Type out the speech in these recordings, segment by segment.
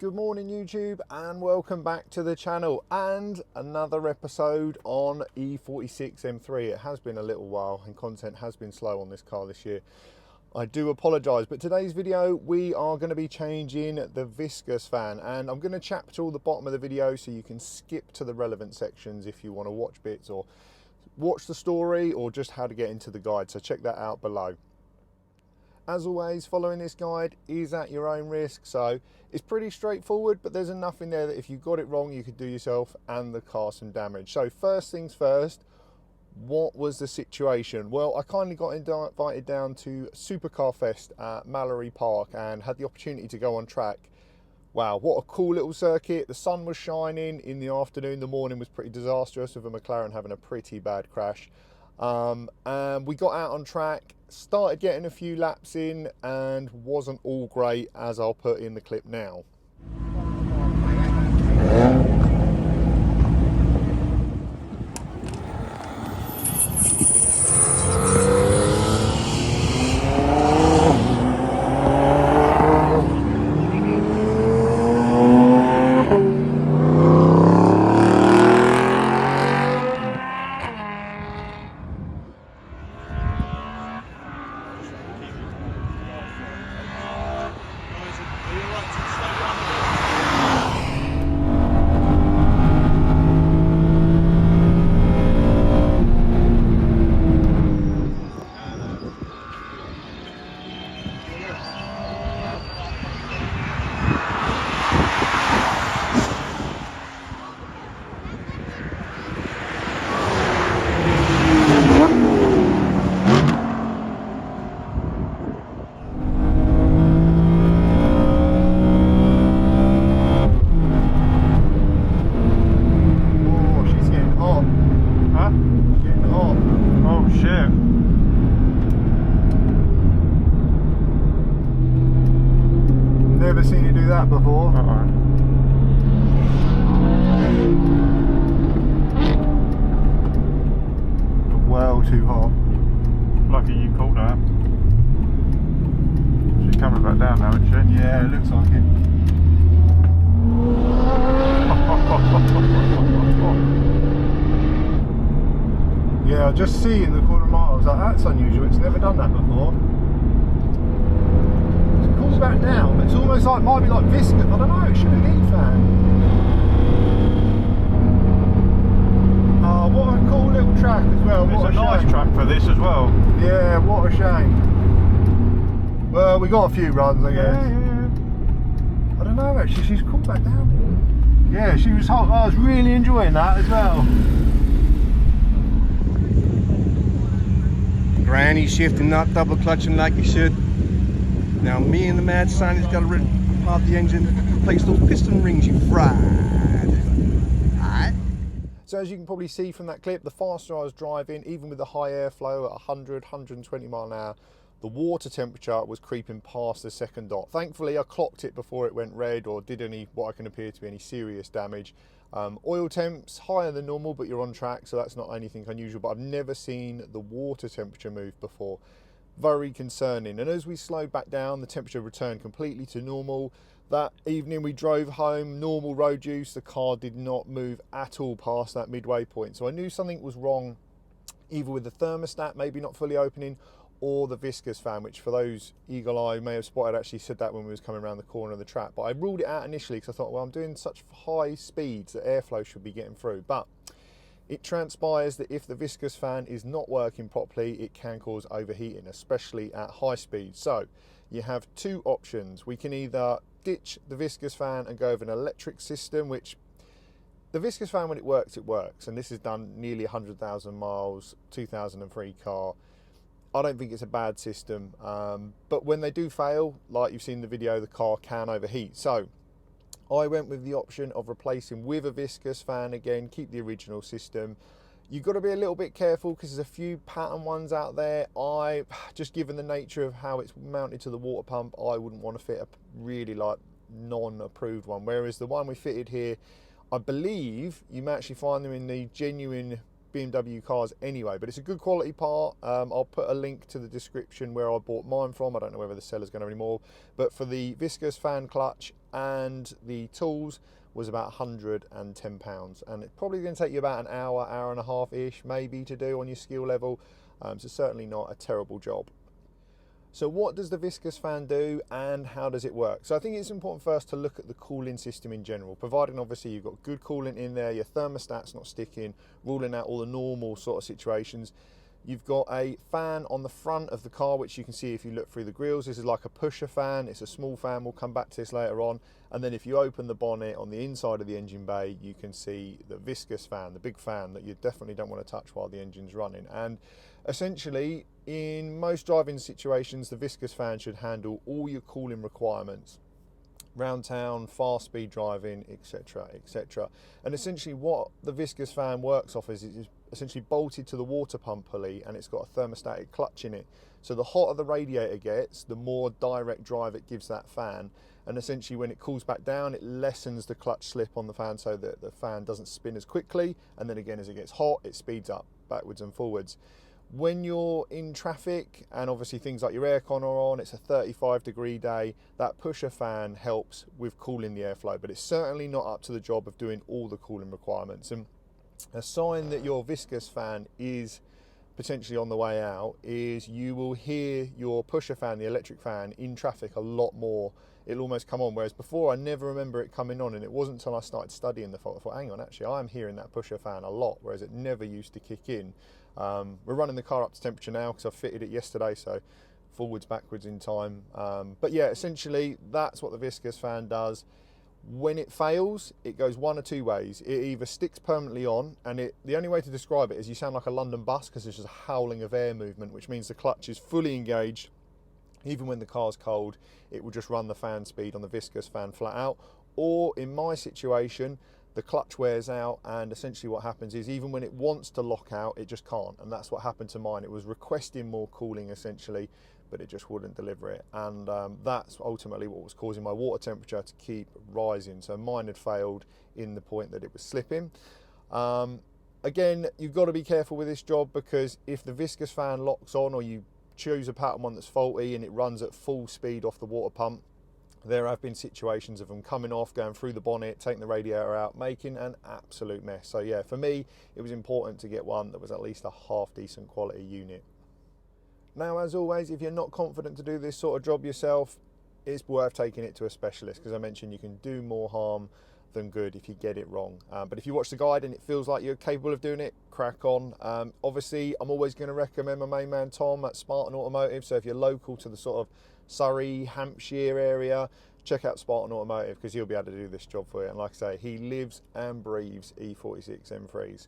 Good morning YouTube and welcome back to the channel and another episode on E46 M3. It has been a little while and content has been slow on this car this year. I do apologise, but today's video we are going to be changing the Viscous fan, and I'm going to chapter all the bottom of the video so you can skip to the relevant sections if you want to watch bits or watch the story or just how to get into the guide, so check that out below. As always, following this guide is at your own risk, so it's pretty straightforward, but there's enough in there that if you got it wrong you could do yourself and the car some damage. So first things first, what was the situation? Well, I kindly got invited down to Supercar Fest at Mallory Park and had the opportunity to go on track. Wow, what a cool little circuit. The sun was shining in the afternoon. The morning was pretty disastrous with a McLaren having a pretty bad crash. And we got out on track, started getting a few laps in, and wasn't all great, as I'll put in the clip now. Never seen you do that before. Well too hot. Lucky you caught that. She's coming back down now, isn't she? Yeah, it looks like it. Yeah, I just see in the corner of my eye, I was like, that's unusual, it's never done that before. It's cooled back down, but it's almost like, might be like Viscous, I don't know, it should have been fan. Oh, what a cool little track as well. It's a nice track for this as well. Yeah, what a shame. Well, we got a few runs, I guess. Yeah. I don't know, actually, she's cooled back down. Yeah, she was hot. I was really enjoying that as well. Granny shifting, not double clutching like you should. Now me and the mad scientist got to pop the engine, replace those piston rings you fried. Alright. So as you can probably see from that clip, the faster I was driving, even with the high airflow at 100, 120 mile an hour, the water temperature was creeping past the second dot. Thankfully I clocked it before it went red or did any, what I can appear to be any serious damage. Oil temps higher than normal, but you're on track, so that's not anything unusual, but I've never seen the water temperature move before. Very concerning. And as we slowed back down, the temperature returned completely to normal. That evening we drove home, normal road use, the car did not move at all past that midway point. So I knew something was wrong, either with the thermostat maybe not fully opening, or the Viscous fan, which for those eagle eye may have spotted, actually said that when we was coming around the corner of the track. But I ruled it out initially because I thought, well, I'm doing such high speeds that airflow should be getting through. But it transpires that if the Viscous fan is not working properly, it can cause overheating, especially at high speeds. So you have two options. We can either ditch the Viscous fan and go with an electric system, which the Viscous fan, when it works, and this is done nearly 100,000 miles, 2003 car. I don't think it's a bad system, but when they do fail, like you've seen in the video, the car can overheat. So I went with the option of replacing with a Viscous fan again, keep the original system. You've got to be a little bit careful because there's a few pattern ones out there. Just given the nature of how it's mounted to the water pump, I wouldn't want to fit a really like non-approved one. Whereas the one we fitted here, I believe you may actually find them in the genuine BMW cars anyway, but it's a good quality part. I'll put a link to the description where I bought mine from. I don't know whether the seller's going to anymore, but for the Viscous fan clutch and the tools was about £110, and it's probably going to take you about an hour, hour and a half ish maybe to do on your skill level, so certainly not a terrible job. So what does the Viscous fan do and how does it work? So I think it's important first to look at the cooling system in general, providing obviously you've got good coolant in there, your thermostat's not sticking, ruling out all the normal sort of situations. You've got a fan on the front of the car, which you can see if you look through the grills. This is like a pusher fan. It's a small fan. We'll come back to this later on. And then if you open the bonnet on the inside of the engine bay, you can see the Viscous fan, the big fan that you definitely don't want to touch while the engine's running. And essentially, in most driving situations, the Viscous fan should handle all your cooling requirements. Round town, fast speed driving, etc, etc. And essentially what the Viscous fan works off is essentially bolted to the water pump pulley, and it's got a thermostatic clutch in it. So the hotter the radiator gets, the more direct drive it gives that fan, and essentially when it cools back down, it lessens the clutch slip on the fan so that the fan doesn't spin as quickly, and then again as it gets hot, it speeds up backwards and forwards. When you're in traffic and obviously things like your aircon are on, it's a 35-degree day, that pusher fan helps with cooling the airflow, but it's certainly not up to the job of doing all the cooling requirements. And a sign that your Viscous fan is potentially on the way out is you will hear your pusher fan, the electric fan, in traffic a lot more. It'll almost come on, whereas before I never remember it coming on, and it wasn't until I started studying the fault I thought, hang on, actually I am hearing that pusher fan a lot, whereas it never used to kick in. We're running the car up to temperature now because I fitted it yesterday, so forwards, backwards in time. But yeah, essentially that's what the Viscous fan does. When it fails, it goes one or two ways. It either sticks permanently on, and the only way to describe it is you sound like a London bus because there's just a howling of air movement, which means the clutch is fully engaged. Even when the car's cold, it will just run the fan speed on the Viscous fan flat out. Or in my situation, the clutch wears out, and essentially what happens is even when it wants to lock out, it just can't, and that's what happened to mine. It was requesting more cooling essentially, but it just wouldn't deliver it, and that's ultimately what was causing my water temperature to keep rising. So mine had failed in the point that it was slipping. Again, you've got to be careful with this job, because if the Viscous fan locks on, or you choose a pattern one that's faulty and it runs at full speed off the water pump, there have been situations of them coming off, going through the bonnet, taking the radiator out, making an absolute mess. So yeah, for me, it was important to get one that was at least a half decent quality unit. Now, as always, if you're not confident to do this sort of job yourself, it's worth taking it to a specialist, because I mentioned you can do more harm than good if you get it wrong. But if you watch the guide and it feels like you're capable of doing it, crack on. Obviously, I'm always going to recommend my main man Tom at Spartan Automotive. So if you're local to the sort of Surrey, Hampshire area, check out Spartan Automotive, because he'll be able to do this job for you. And like I say, he lives and breathes E46 M3s.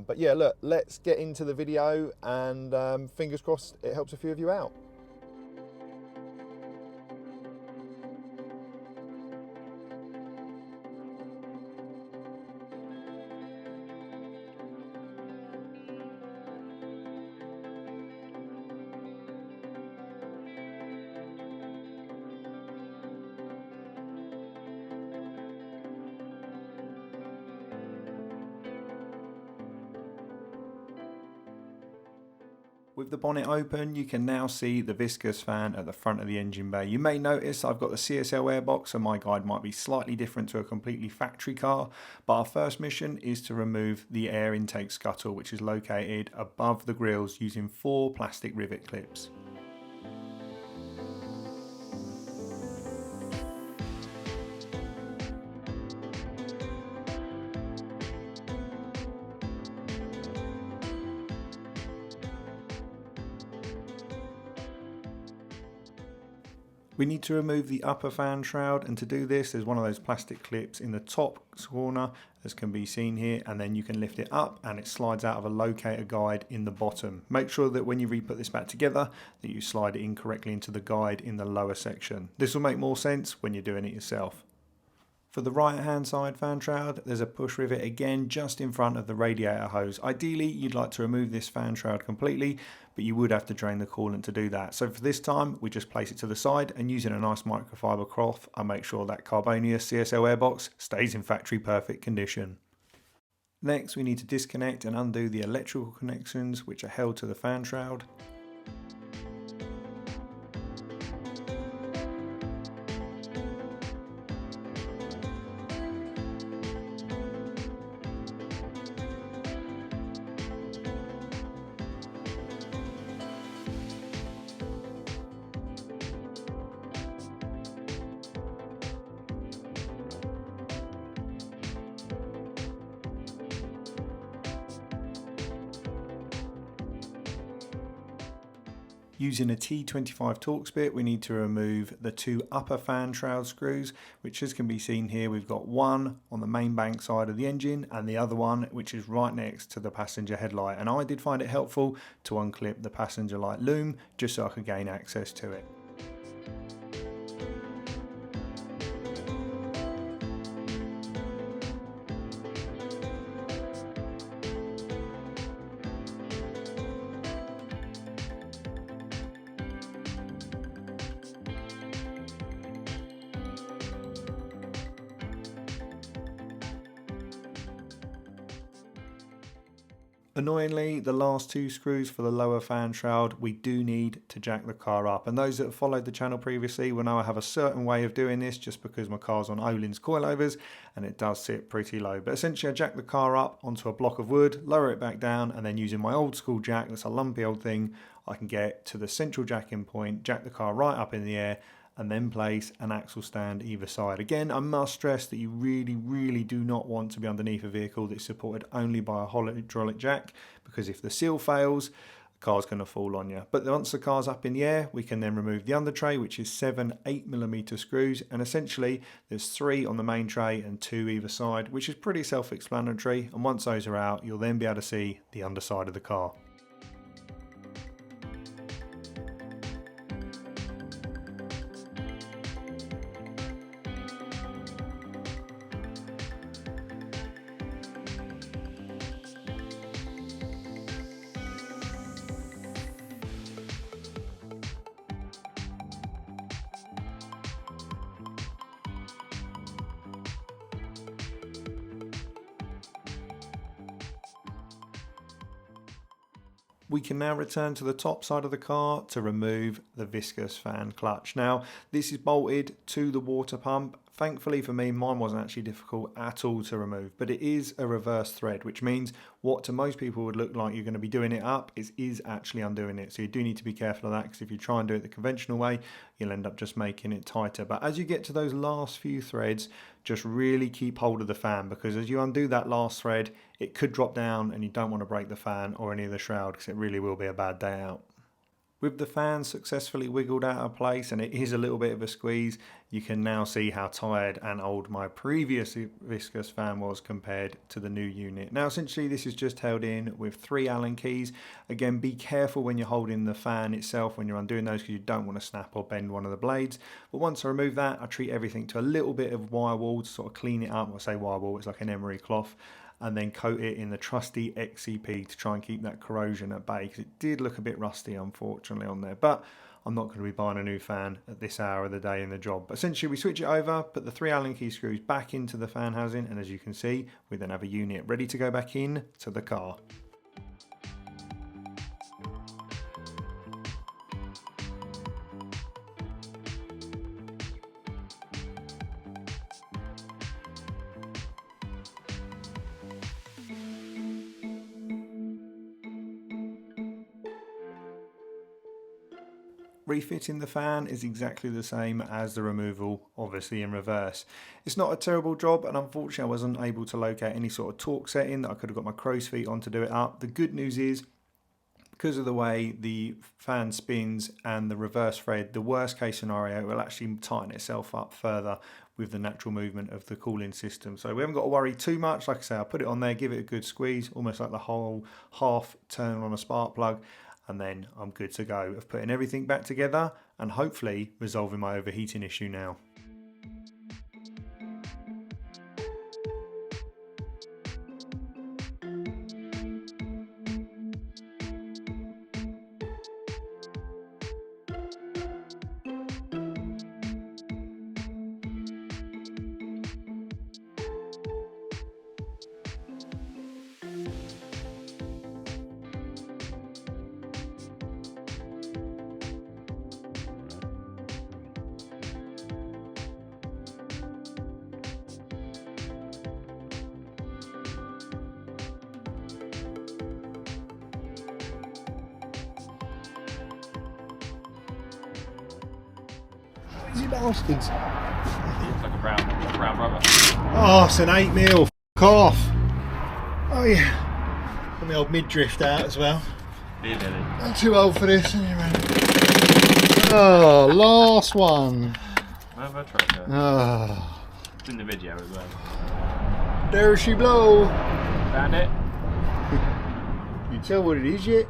But yeah, look, let's get into the video, and fingers crossed it helps a few of you out. With the bonnet open, you can now see the Viscous fan at the front of the engine bay. You may notice I've got the CSL airbox, so my guide might be slightly different to a completely factory car, but our first mission is to remove the air intake scuttle, which is located above the grills using 4 plastic rivet clips. We need to remove the upper fan shroud, and to do this there's one of those plastic clips in the top corner, as can be seen here, and then you can lift it up and it slides out of a locator guide in the bottom. Make sure that when you re-put this back together that you slide it in correctly into the guide in the lower section. This will make more sense when you're doing it yourself. For the right hand side fan shroud, there's a push rivet again just in front of the radiator hose. Ideally you'd like to remove this fan shroud completely, but you would have to drain the coolant to do that. So for this time we just place it to the side, and using a nice microfiber cloth I make sure that Carbonia CSL airbox stays in factory perfect condition. Next we need to disconnect and undo the electrical connections which are held to the fan shroud. Using a T25 Torx bit, we need to remove the 2 upper fan shroud screws, which as can be seen here, we've got one on the main bank side of the engine and the other one which is right next to the passenger headlight. And I did find it helpful to unclip the passenger light loom just so I could gain access to it. Annoyingly, the last 2 screws for the lower fan shroud, we do need to jack the car up. And those that have followed the channel previously will know I have a certain way of doing this just because my car's on Öhlins coilovers and it does sit pretty low. But essentially I jack the car up onto a block of wood, lower it back down, and then using my old school jack, that's a lumpy old thing, I can get to the central jacking point, jack the car right up in the air, and then place an axle stand either side. Again, I must stress that you really do not want to be underneath a vehicle that's supported only by a hydraulic jack, because if the seal fails, the car's going to fall on you. But once the car's up in the air, we can then remove the under tray, which is 7 8mm screws, and essentially there's 3 on the main tray and 2 either side, which is pretty self-explanatory. And once those are out, you'll then be able to see the underside of the car. We can now return to the top side of the car to remove the Viscous fan clutch. Now, this is bolted to the water pump. Thankfully for me, mine wasn't actually difficult at all to remove, but it is a reverse thread, which means what to most people would look like you're going to be doing it up is actually undoing it. So you do need to be careful of that, because if you try and do it the conventional way, you'll end up just making it tighter. But as you get to those last few threads, just really keep hold of the fan, because as you undo that last thread, it could drop down and you don't want to break the fan or any of the shroud, because it really will be a bad day out. With the fan successfully wiggled out of place, and it is a little bit of a squeeze, you can now see how tired and old my previous Viscous fan was compared to the new unit. Now essentially this is just held in with 3 Allen keys. Again, be careful when you're holding the fan itself when you're undoing those, because you don't want to snap or bend one of the blades. But once I remove that, I treat everything to a little bit of wire wool to sort of clean it up. I say wire wool, it's like an emery cloth, and then coat it in the trusty XCP to try and keep that corrosion at bay, because it did look a bit rusty unfortunately on there. But I'm not going to be buying a new fan at this hour of the day in the job. But essentially we switch it over, put the 3 Allen key screws back into the fan housing, and as you can see, we then have a unit ready to go back in to the car. Refitting the fan is exactly the same as the removal, obviously in reverse. It's not a terrible job, and unfortunately I wasn't able to locate any sort of torque setting that I could have got my crow's feet on to do it up. The good news is, because of the way the fan spins and the reverse thread, the worst case scenario will actually tighten itself up further with the natural movement of the cooling system. So we haven't got to worry too much. Like I say, I'll put it on there, give it a good squeeze, almost like the whole half turn on a spark plug, and then I'm good to go of putting everything back together and hopefully resolving my overheating issue now. Easy bastards. It's like a brown rubber. Oh, it's an 8mm. F*** off. Oh yeah. Got my old mid-drift out as well. Beer belly. I'm too old for this anyway. Oh, last one. Another treasure. Oh, It's in the video as well. there she blow. Found it? You tell what it is yet?